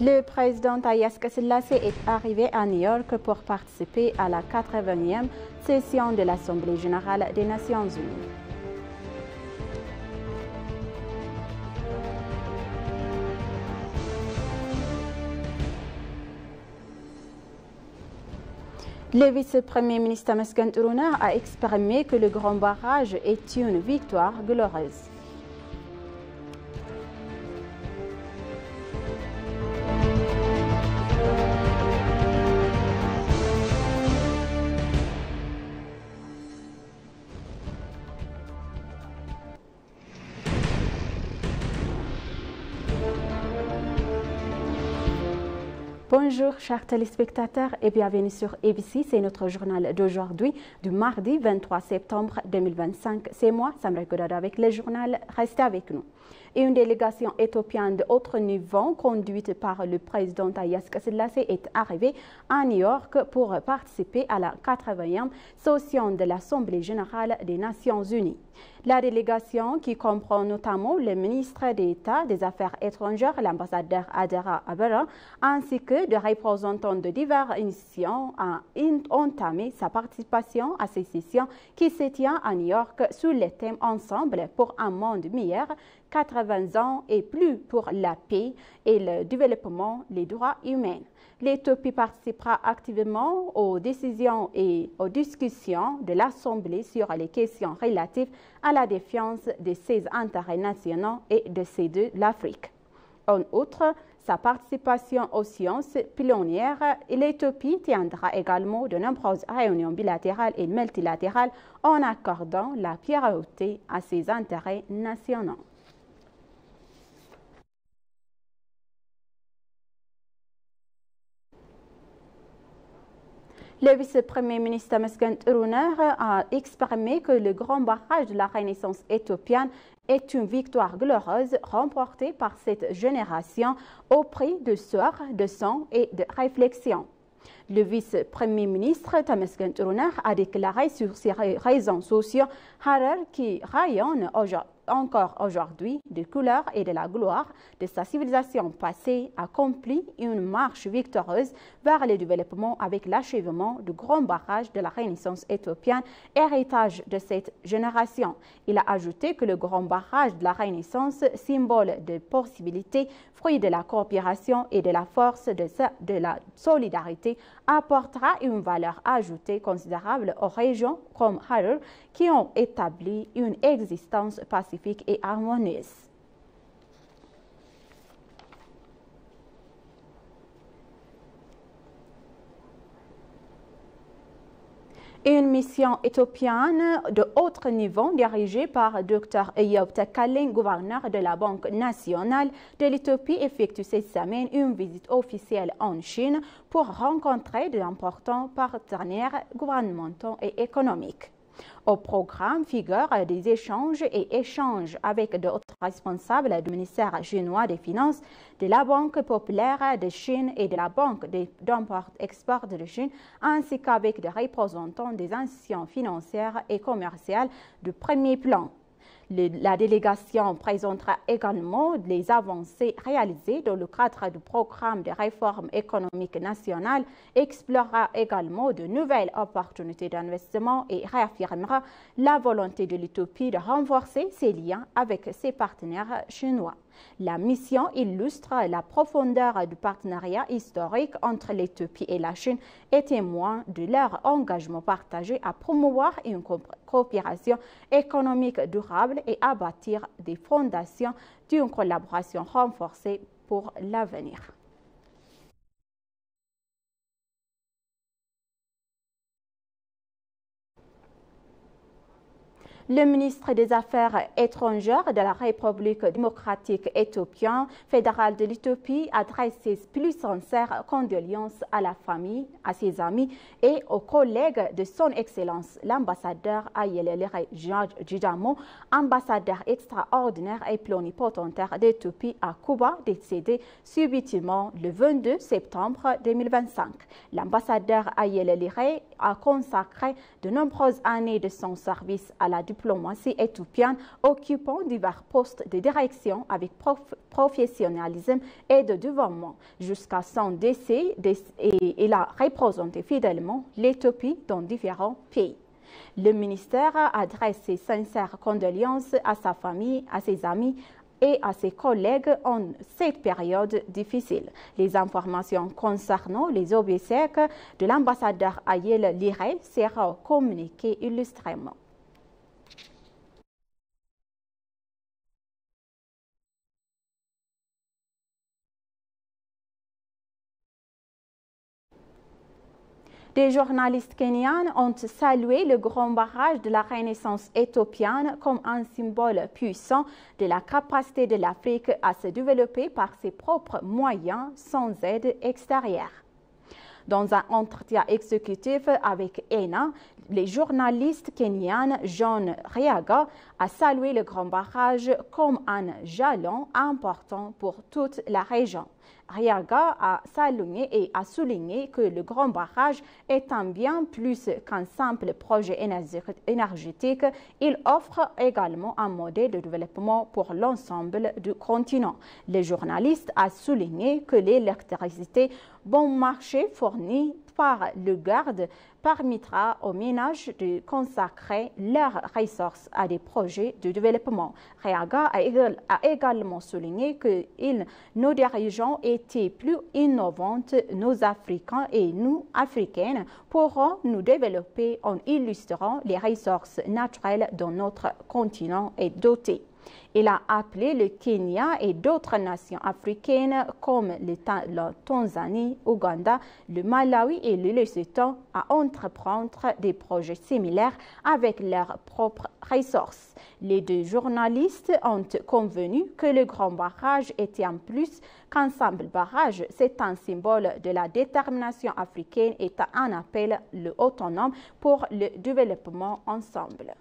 Le président Haïle Selassie est arrivé à New York pour participer à la 80e session de l'Assemblée générale des Nations unies. Le vice-premier ministre Tamasken Tourouneh a exprimé que le grand barrage est une victoire glorieuse. Bonjour chers téléspectateurs et bienvenue sur ABC, c'est notre journal d'aujourd'hui, du mardi 23 septembre 2025. C'est moi, Samra Godada, avec le journal. Restez avec nous. Et une délégation éthiopienne de haut niveau, conduite par le président Haïle Selassie, est arrivée à New York pour participer à la 80e session de l'Assemblée générale des Nations unies. La délégation, qui comprend notamment le ministre d'État des Affaires étrangères, l'ambassadeur Adera Abera, ainsi que des représentants de diverses institutions, a entamé sa participation à ces sessions qui se tient à New York sous le thème Ensemble pour un monde meilleur, 80 ans et plus pour la paix et le développement des droits humains. L'Éthiopie participera activement aux décisions et aux discussions de l'Assemblée sur les questions relatives à la défense de ses intérêts nationaux et de ceux de l'Afrique. En outre, sa participation aux sciences pionnières, l'Éthiopie tiendra également de nombreuses réunions bilatérales et multilatérales en accordant la priorité à ses intérêts nationaux. Le vice-premier ministre Tamasken Tourouneh a exprimé que le grand barrage de la Renaissance éthiopienne est une victoire glorieuse remportée par cette génération au prix de sueur, de sang et de réflexion. Le vice-premier ministre Tamasken Tourouneh a déclaré sur ses réseaux sociaux Harar qui rayonne encore aujourd'hui de couleurs et de la gloire de sa civilisation passée accomplit une marche victorieuse vers le développement avec l'achèvement du grand barrage de la Renaissance éthiopienne, héritage de cette génération. Il a ajouté que le grand barrage de la Renaissance, symbole de possibilités, fruit de la coopération et de la force de la solidarité, apportera une valeur ajoutée considérable aux régions comme Harar qui ont établi une existence pacifique et harmonieuse. Une mission éthiopienne de haut niveau dirigée par Dr Eyob Takaling, gouverneur de la Banque nationale de l'Éthiopie, effectue cette semaine une visite officielle en Chine pour rencontrer d'importants partenaires gouvernementaux et économiques. Au programme figurent des échanges avec d'autres responsables du ministère chinois des Finances, de la Banque populaire de Chine et de la Banque d'import-export de Chine, ainsi qu'avec des représentants des institutions financières et commerciales de premier plan. La délégation présentera également les avancées réalisées dans le cadre du programme de réforme économique nationale, explorera également de nouvelles opportunités d'investissement et réaffirmera la volonté de l'Éthiopie de renforcer ses liens avec ses partenaires chinois. La mission illustre la profondeur du partenariat historique entre l'Éthiopie et la Chine et témoigne de leur engagement partagé à promouvoir une coopération économique durable et à bâtir des fondations d'une collaboration renforcée pour l'avenir. Le ministre des Affaires étrangères de la République démocratique éthiopienne fédérale de l'Éthiopie adresse ses plus sincères condoléances à la famille, à ses amis et aux collègues de son Excellence l'ambassadeur Haïle Djidamo, ambassadeur extraordinaire et plénipotentaire d'Éthiopie à Cuba, décédé subitement le 22 septembre 2025. L'ambassadeur Haïle a consacré de nombreuses années de son service à la diplomatie éthiopienne occupant divers postes de direction avec professionnalisme et de dévouement. Jusqu'à son décès, il a représenté fidèlement l'Éthiopie dans différents pays. Le ministère adresse ses sincères condoléances à sa famille, à ses amis et à ses collègues en cette période difficile. Les informations concernant les obsèques de l'ambassadeur Ayel Liré seront communiquées illustrement. Des journalistes kenyans ont salué le grand barrage de la Renaissance éthiopienne comme un symbole puissant de la capacité de l'Afrique à se développer par ses propres moyens sans aide extérieure. Dans un entretien exécutif avec ENA, le journaliste kenyan John Riaga a salué le grand barrage comme un jalon important pour toute la région. Riaga a souligné que le grand barrage est un bien plus qu'un simple projet énergétique. Il offre également un modèle de développement pour l'ensemble du continent. Le journaliste a souligné que l'électricité bon marché fournie par le garde permettra aux ménages de consacrer leurs ressources à des projets de développement. Riaga a également souligné que nos dirigeants étaient plus innovants, nos Africains et nous, Africaines, pourront nous développer en illustrant les ressources naturelles dont notre continent est doté. Il a appelé le Kenya et d'autres nations africaines comme la Tanzanie, Ouganda, le Malawi et le Lesotho à entreprendre des projets similaires avec leurs propres ressources. Les deux journalistes ont convenu que le grand barrage était en plus qu'un simple barrage. C'est un symbole de la détermination africaine et un appel autonome pour le développement ensemble.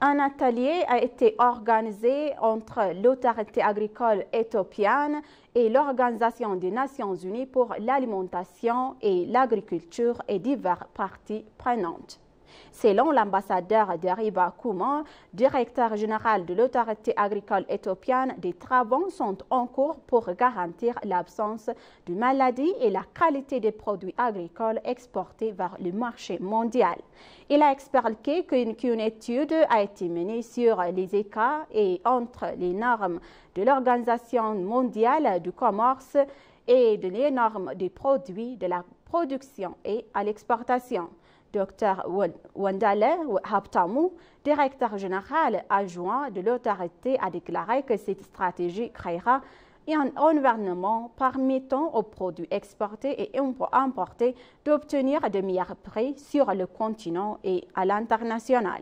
Un atelier a été organisé entre l'autorité agricole éthiopienne et l'Organisation des Nations Unies pour l'alimentation et l'agriculture et diverses parties prenantes. Selon l'ambassadeur Deriba Kuma, directeur général de l'autorité agricole éthiopienne, des travaux sont en cours pour garantir l'absence de maladies et la qualité des produits agricoles exportés vers le marché mondial. Il a expliqué qu'une étude a été menée sur les écarts et entre les normes de l'Organisation mondiale du commerce et les normes des produits de la production et à l'exportation. Dr Wandale Haptamu, directeur général adjoint de l'autorité, a déclaré que cette stratégie créera un environnement permettant aux produits exportés et importés d'obtenir de meilleurs prix sur le continent et à l'international.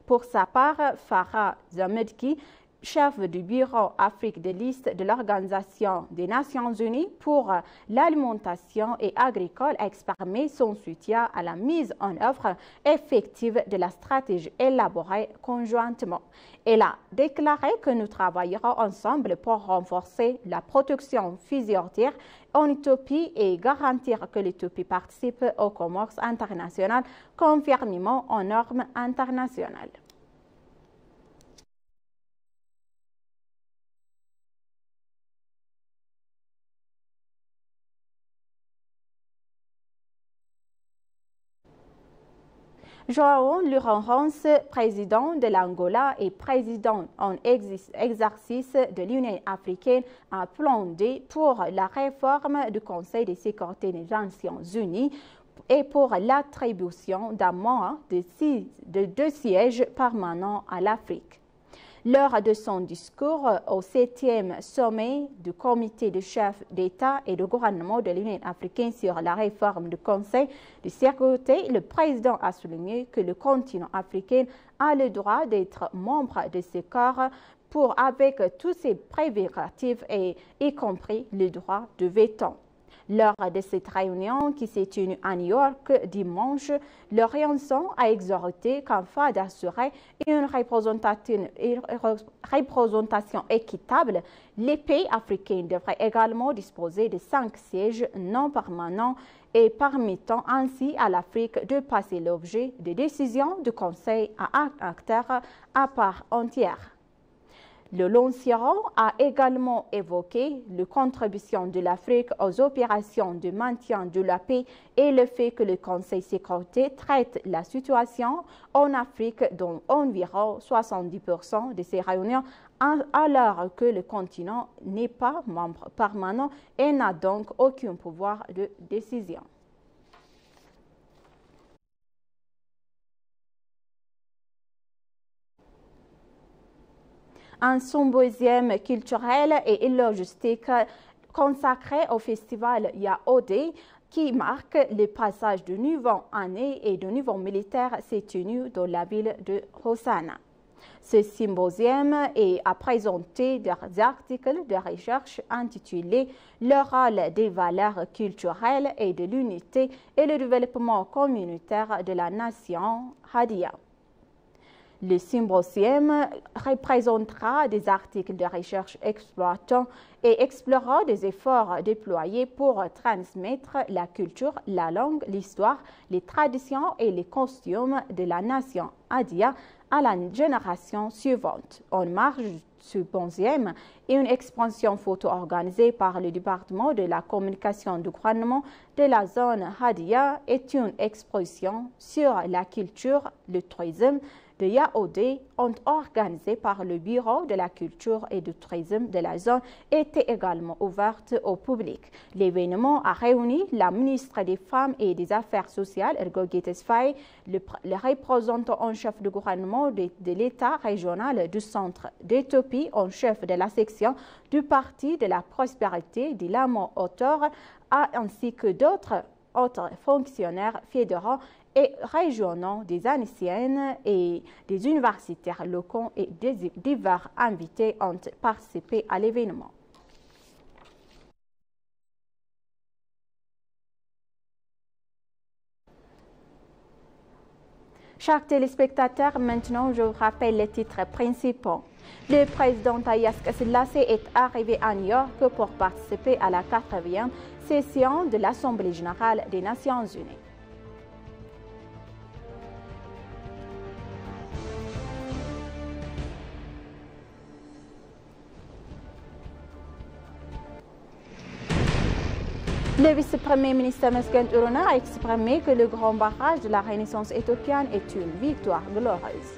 Pour sa part, Farah Zamedki, chef du bureau Afrique de l'Est de l'Organisation des Nations Unies pour l'alimentation et agricole, a exprimé son soutien à la mise en œuvre effective de la stratégie élaborée conjointement. Elle a déclaré que nous travaillerons ensemble pour renforcer la protection physiothérapeute en Éthiopie et garantir que l'Éthiopie participe au commerce international conformément aux normes internationales. João Lourenço, président de l'Angola et président en exercice de l'Union africaine, a plaidé pour la réforme du Conseil de sécurité des Nations Unies et pour l'attribution d'un mandat de 2 sièges permanents à l'Afrique. Lors de son discours au 7e sommet du comité de chefs d'État et de gouvernement de l'Union africaine sur la réforme du Conseil de sécurité, le président a souligné que le continent africain a le droit d'être membre de ce corps avec tous ses prérogatives y compris le droit de veto. Lors de cette réunion qui s'est tenue à New York dimanche, l'Orientation a exhorté qu'afin d'assurer une représentation équitable, les pays africains devraient également disposer de 5 sièges non permanents et permettant ainsi à l'Afrique de passer l'objet de décisions du Conseil à un acteur à part entière. Le lanceur a également évoqué la contribution de l'Afrique aux opérations de maintien de la paix et le fait que le Conseil de sécurité traite la situation en Afrique dans environ 70% de ses réunions, alors que le continent n'est pas membre permanent et n'a donc aucun pouvoir de décision. Un symposium culturel et logistique consacré au festival Yaoundé qui marque le passage de nouvelle année et de niveau militaire s'est tenu dans la ville de Hossana. Ce symposium a présenté des articles de recherche intitulés « Le rôle des valeurs culturelles et de l'unité et le développement communautaire de la nation Hadia ». Le symposium représentera des articles de recherche exploitant et explorant des efforts déployés pour transmettre la culture, la langue, l'histoire, les traditions et les costumes de la nation Hadia à la génération suivante. En marge du symposium, une exposition photo organisée par le département de la communication du gouvernement de la zone Hadia est une exposition sur la culture, le tourisme de Yaoundé, organisée par le Bureau de la culture et du tourisme de la zone, était également ouverte au public. L'événement a réuni la ministre des Femmes et des Affaires sociales, Ergo Getes Faye, le représentant en chef du gouvernement de l'État régional du centre d'Éthiopie, en chef de la section du Parti de la prospérité de l'Amont Auteur, ainsi que d'autres fonctionnaires fédéraux et régionaux, des anciennes et des universitaires locaux et des divers invités ont participé à l'événement. Chers téléspectateurs, maintenant je vous rappelle les titres principaux. Le président Haïle Selassie est arrivé à New York pour participer à la 80e session de l'Assemblée générale des Nations unies. Le vice-premier ministre Mesken Uruna a exprimé que le grand barrage de la Renaissance éthiopienne est une victoire glorieuse.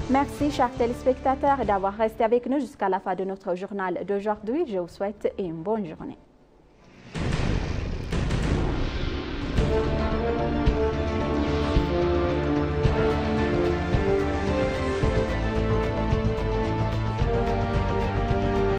Merci, chers téléspectateurs, d'avoir resté avec nous jusqu'à la fin de notre journal d'aujourd'hui. Je vous souhaite une bonne journée.